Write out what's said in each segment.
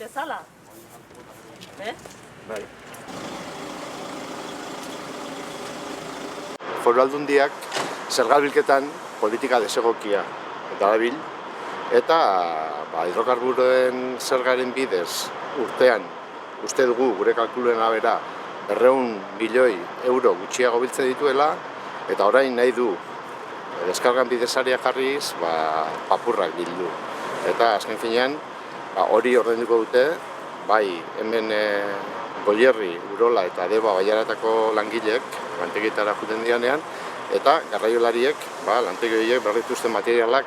bezala. Bai. Foru Aldundiak zerga bilketan politika desegokia darabil eta hidrokarburoen zergaren bidez urtean uste dugu gure kalkuluen arabera 200 milioi euro gutxiago biltzen dituela eta orain nahi du deskargan bidesaria jarriz papurrak bildu. Eta azken finean hori ordainduko dute bai hemen Goierri, Urola eta Deba Bailaratako langileek lantegietara joaten dianean eta garraiolariek lantegi horiek behar dituzten materialak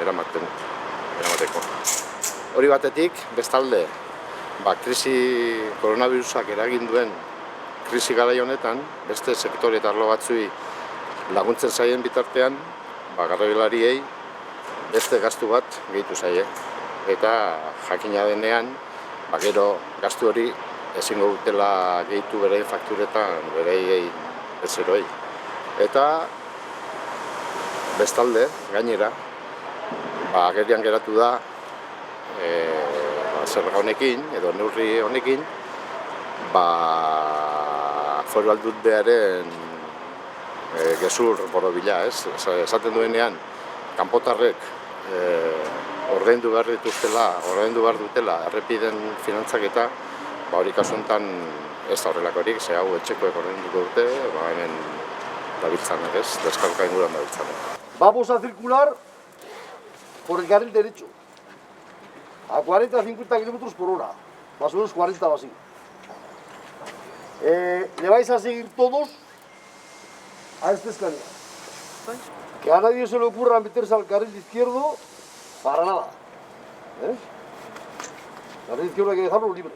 eramateko. Hori batetik, bestalde, koronavirusak eragin duen krisi garai honetan, beste sektore eta arlo batzui laguntzen zaien bitartean, garraiolariei beste gastu bat gehitu zaie. Eta jakina denean, gero gastu hori ezingo dutela gehitu bere fakturetan, bere bezeroei. Eta bestalde, gainera, agerian geratu da zerga honekin, edo neurri honekin, Foru Aldundiaren gezur borobila, esaten duenean, kanpotarrek ordaindu behar dutela errepiden finantzaketa, hori kasu honetan ez da horrelakorik, ze hau etxekoek ordainduko dute, hemen dabiltzanak, deskarga inguruan dabiltzanak. Vamos a circular por el carril derecho, a 40-50 kilómetros por hora, más o menos 40 o así. Le vais a seguir todos a este escalera. Que a nadie se le ocurra meterse al carril izquierdo para nada. El carril izquierdo hay que dejarlo libre.